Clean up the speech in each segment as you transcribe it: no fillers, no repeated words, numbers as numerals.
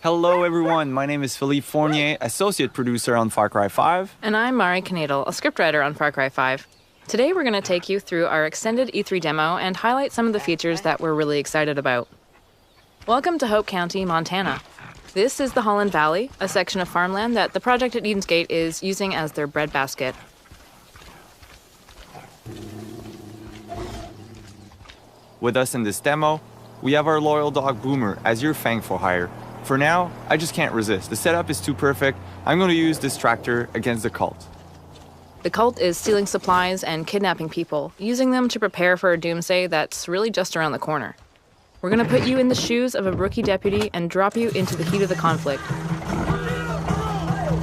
Hello everyone, my name is Philippe Fournier, associate producer on Far Cry 5. And I'm Mari Knadel, a scriptwriter on Far Cry 5. Today we're going to take you through our extended E3 demo and highlight some of the features that we're really excited about. Welcome to Hope County, Montana. This is the Holland Valley, a section of farmland that the project at Eden's Gate is using as their breadbasket. With us in this demo, we have our loyal dog Boomer as your Fang for hire. For now, I just can't resist. The setup is too perfect. I'm going to use this tractor against the cult. The cult is stealing supplies and kidnapping people, using them to prepare for a doomsday that's really just around the corner. We're going to put you in the shoes of a rookie deputy and drop you into the heat of the conflict.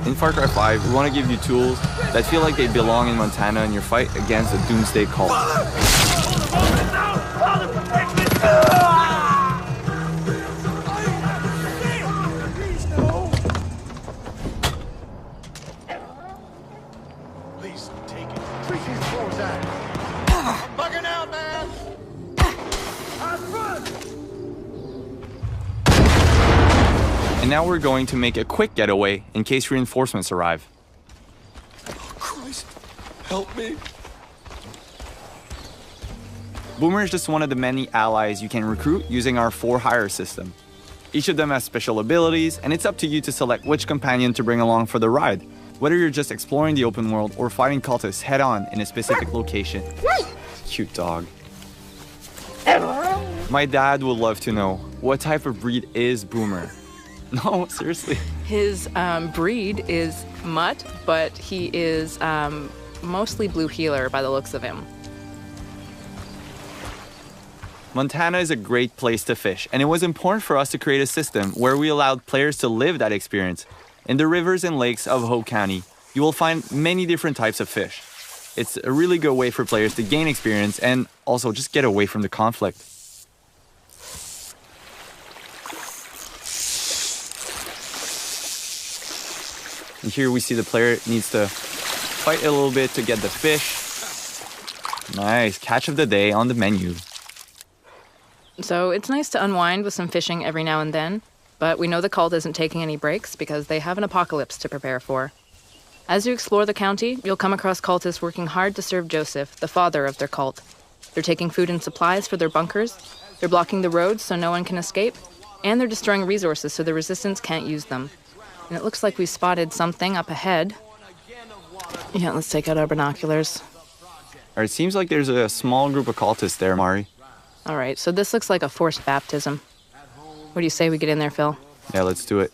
In Far Cry 5, we want to give you tools that feel like they belong in Montana in your fight against the doomsday cult. Please take it. What was that? I'm bugging out, man! And now we're going to make a quick getaway in case reinforcements arrive. Oh, Christ, help me. Boomer is just one of the many allies you can recruit using our for-hire system. Each of them has special abilities, and it's up to you to select which companion to bring along for the ride, whether you're just exploring the open world or fighting cultists head-on in a specific location. Cute dog. My dad would love to know, what type of breed is Boomer? No, seriously. His breed is mutt, but he is mostly blue heeler by the looks of him. Montana is a great place to fish, and it was important for us to create a system where we allowed players to live that experience. In the rivers and lakes of Hope County, you will find many different types of fish. It's a really good way for players to gain experience and also just get away from the conflict. And here we see the player needs to fight a little bit to get the fish. Nice, catch of the day on the menu. So it's nice to unwind with some fishing every now and then, but we know the cult isn't taking any breaks because they have an apocalypse to prepare for. As you explore the county, you'll come across cultists working hard to serve Joseph, the father of their cult. They're taking food and supplies for their bunkers, they're blocking the roads so no one can escape, and they're destroying resources so the resistance can't use them. And it looks like we spotted something up ahead. Yeah, let's take out our binoculars. All right, it seems like there's a small group of cultists there, Mari. All right, so this looks like a forced baptism. What do you say we get in there, Phil? Yeah, let's do it.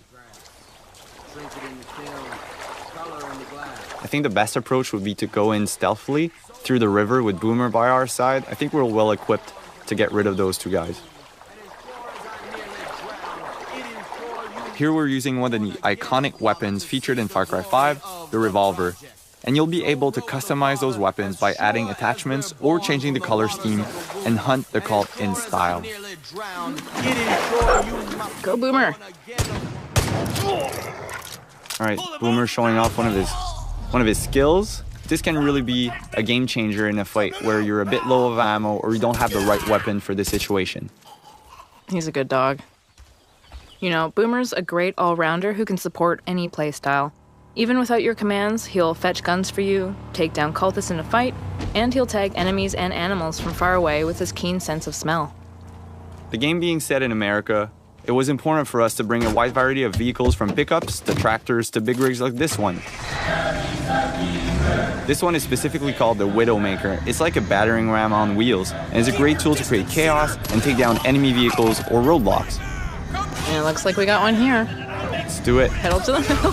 I think the best approach would be to go in stealthily through the river with Boomer by our side. I think we're well equipped to get rid of those two guys. Here we're using one of the iconic weapons featured in Far Cry 5, the revolver. And you'll be able to customize those weapons by adding attachments or changing the color scheme and hunt the cult in style. Go, Boomer! All right, Boomer showing off one of his skills. This can really be a game changer in a fight where you're a bit low of ammo or you don't have the right weapon for the situation. He's a good dog. You know, Boomer's a great all-rounder who can support any playstyle. Even without your commands, he'll fetch guns for you, take down cultists in a fight, and he'll tag enemies and animals from far away with his keen sense of smell. The game being set in America, it was important for us to bring a wide variety of vehicles from pickups to tractors to big rigs like this one. This one is specifically called the Widowmaker. It's like a battering ram on wheels, and is a great tool to create chaos and take down enemy vehicles or roadblocks. And it looks like we got one here. Let's do it. Pedal to the metal.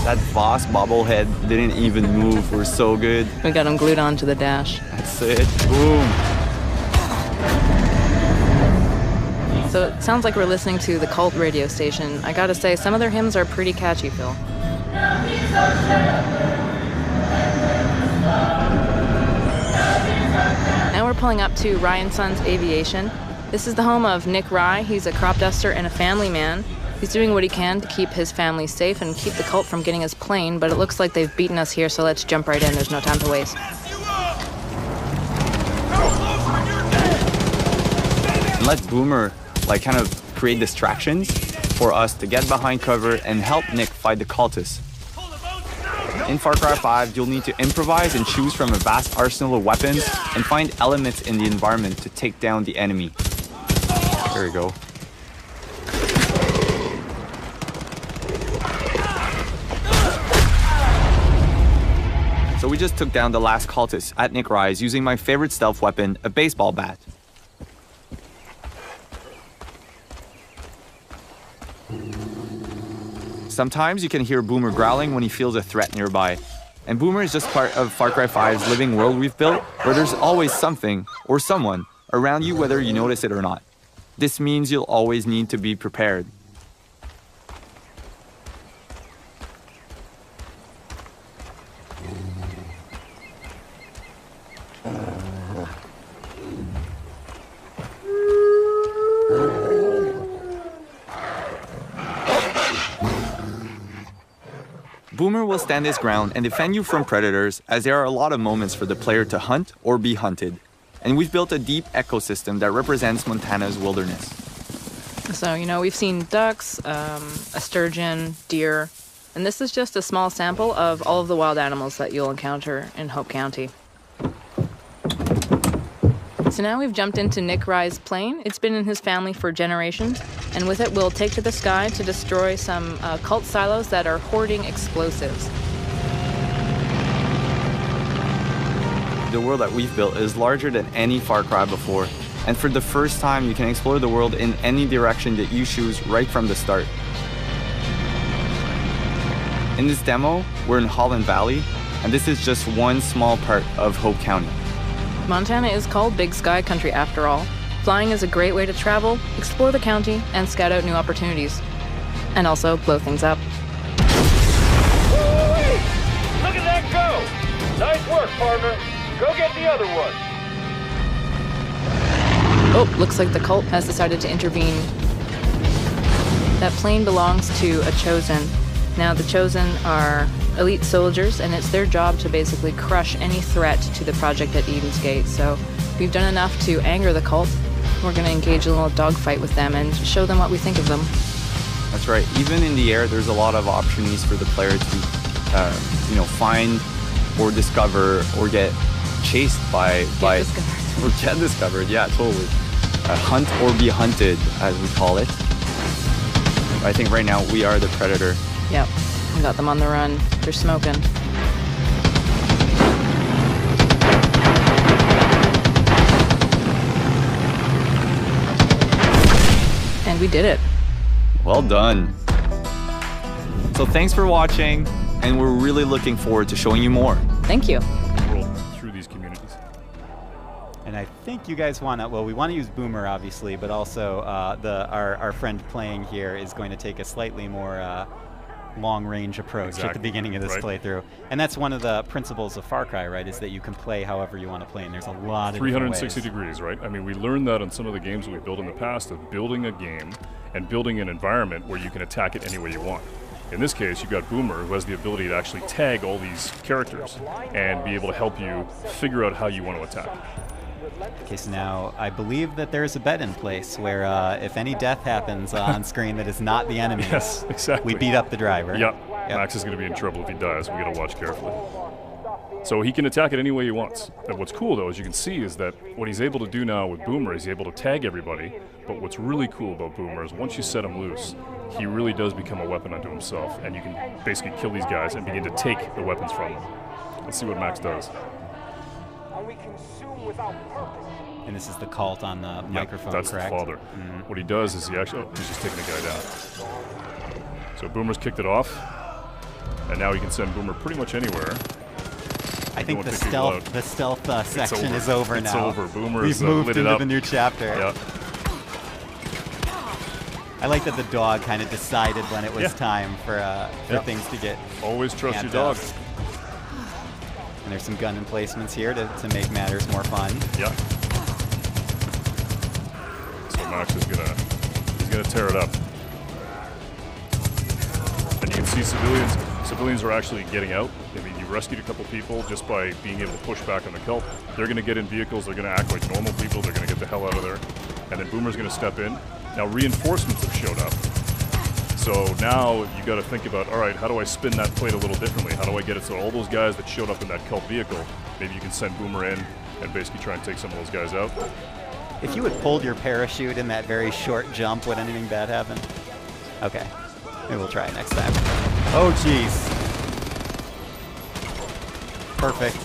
That Voss bobblehead didn't even move. We're so good. We got him glued onto the dash. That's it. Boom. So it sounds like we're listening to the Cult radio station. I gotta say, some of their hymns are pretty catchy, Phil. Now we're pulling up to Ryan Sons Aviation. This is the home of Nick Rye. He's a crop duster and a family man. He's doing what he can to keep his family safe and keep the cult from getting his plane, but it looks like they've beaten us here, so let's jump right in. There's no time to waste. And let Boomer, kind of create distractions for us to get behind cover and help Nick fight the cultists. In Far Cry 5, you'll need to improvise and choose from a vast arsenal of weapons and find elements in the environment to take down the enemy. There we go. So we just took down the last cultist at Nick Rise using my favorite stealth weapon, a baseball bat. Sometimes you can hear Boomer growling when he feels a threat nearby. And Boomer is just part of Far Cry 5's living world we've built, where there's always something or someone around you whether you notice it or not. This means you'll always need to be prepared. Boomer will stand his ground and defend you from predators, as there are a lot of moments for the player to hunt or be hunted. And we've built a deep ecosystem that represents Montana's wilderness. So, we've seen ducks, a sturgeon, deer, and this is just a small sample of all of the wild animals that you'll encounter in Hope County. So now we've jumped into Nick Rye's plane. It's been in his family for generations, and with it we'll take to the sky to destroy some cult silos that are hoarding explosives. The world that we've built is larger than any Far Cry before, and for the first time you can explore the world in any direction that you choose right from the start. In this demo, we're in Holland Valley, and this is just one small part of Hope County. Montana is called Big Sky Country after all. Flying is a great way to travel, explore the county, and scout out new opportunities. And also blow things up. Woo-wee! Look at that go! Nice work, partner. Go get the other one. Oh, looks like the cult has decided to intervene. That plane belongs to a Chosen. Now, the Chosen are elite soldiers, and it's their job to basically crush any threat to the project at Eden's Gate. So we've done enough to anger the cult. We're going to engage a little dogfight with them and show them what we think of them. That's right. Even in the air, there's a lot of opportunities for the player to, find or discover or get chased by Discovered. or get discovered. Yeah, totally. Hunt or be hunted, as we call it. I think right now we are the predator. Yep, we got them on the run. They're smoking. And we did it. Well done. So thanks for watching, and we're really looking forward to showing you more. Thank you. Roll through these communities. And I think you guys want to, we want to use Boomer, obviously, but also our friend playing here is going to take a slightly more long-range approach at the beginning of this playthrough. And that's one of the principles of Far Cry, right, is that you can play however you want to play, and there's a lot of 360 degrees, right? I mean, we learned that on some of the games we built in the past of building a game and building an environment where you can attack it any way you want. In this case, you've got Boomer, who has the ability to actually tag all these characters and be able to help you figure out how you want to attack. Okay, so now I believe that there's a bet in place where if any death happens on screen that is not the enemy, Yes, exactly. we beat up the driver. Yep. Max is going to be in trouble if he dies. We got to watch carefully. So he can attack it any way he wants. And what's cool, though, as you can see, is that what he's able to do now with Boomer is he's able to tag everybody. But what's really cool about Boomer is once you set him loose, he really does become a weapon unto himself, and you can basically kill these guys and begin to take the weapons from them. Let's see what Max does. And this is the cult on the microphone, that's correct? the father. What he does is he actually, he's just taking the guy down. So Boomer's kicked it off, and now he can send Boomer pretty much anywhere. I think the stealth section is over now. It's over. Boomer We've is moved lit it into up. the new chapter. Yeah. I like that the dog kind of decided when it was time for things to get. Always trust your amped dog. up. And there's some gun emplacements here to make matters more fun. Yeah. So Max is gonna tear it up. And you can see civilians are actually getting out. I mean, you rescued a couple people just by being able to push back on the cult. They're gonna get in vehicles, they're gonna act like normal people, they're gonna get the hell out of there. And then Boomer's gonna step in, Now reinforcements have showed up. So now you got to think about, all right, how do I spin that plate a little differently? How do I get it so all those guys that showed up in that cult vehicle, maybe you can send Boomer in and basically try and take some of those guys out. If you had pulled your parachute in that very short jump, would anything bad happen? Okay, maybe we'll try it next time. Oh, jeez. Perfect.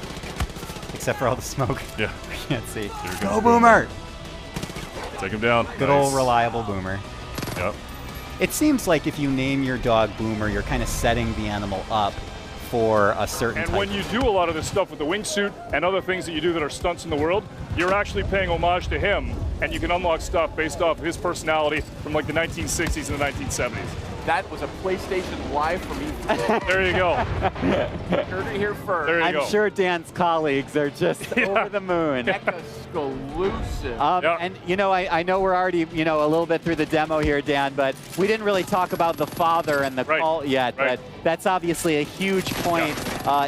Except for all the smoke. Yeah. We can't see. Go Boomer! Take him down. Good Nice. old reliable Boomer. Yep. It seems like if you name your dog Boomer, you're kind of setting the animal up for a certain And type. when you do a lot of this stuff with the wingsuit and other things that you do that are stunts in the world, you're actually paying homage to him, and you can unlock stuff based off of his personality from like the 1960s and the 1970s. That was a PlayStation Live for me. There you go. Heard it here first. There you I'm go. sure Dan's colleagues are just over the moon. Exclusive. Yeah. And you know, I know we're already, you know, a little bit through the demo here, Dan, but we didn't really talk about the father and the Right. call yet. Right. But that's obviously a huge point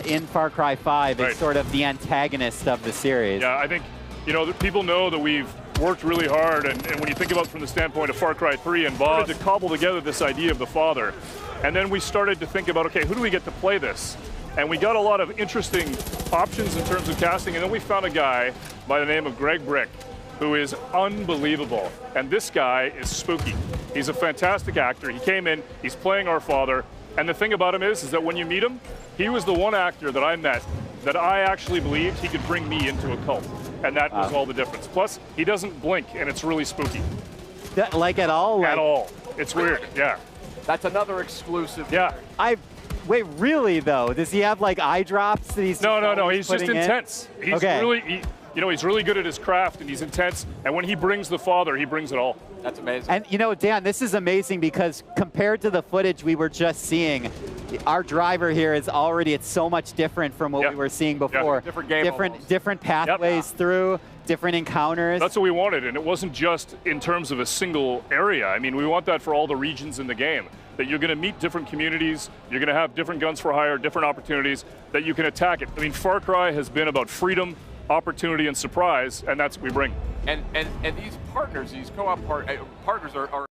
in Far Cry 5. Right. It's sort of the antagonist of the series. Yeah, I think, you know, people know that we've worked really hard, and when you think about it from the standpoint of Far Cry 3 and Bob, to cobble together this idea of the father. And then we started to think about, okay, who do we get to play this? And we got a lot of interesting options in terms of casting, and then we found a guy by the name of Greg Brick, who is unbelievable. And this guy is spooky. He's a fantastic actor. He came in, he's playing our father, and the thing about him is that when you meet him, he was the one actor that I met that I actually believed he could bring me into a cult. And that was all the difference. Plus, he doesn't blink, and it's really spooky. Like at all? Like, At all. It's weird, yeah. That's another exclusive. Yeah. Wait, really though? Does he have like eye drops that he's No, always he's just putting in? intense. He's Okay. really, you know, he's really good at his craft, and he's intense. And when he brings the father, he brings it all. That's amazing. And you know, Dan, this is amazing because compared to the footage we were just seeing, our driver here is already, it's so much different from what Yep. we were seeing before. Yep. Different game almost. different pathways through, different encounters. That's what we wanted, and it wasn't just in terms of a single area. I mean, we want that for all the regions in the game, that you're going to meet different communities, you're going to have different guns for hire, different opportunities, that you can attack it. I mean, Far Cry has been about freedom, opportunity, and surprise, and that's what we bring. And these partners, these co-op partners are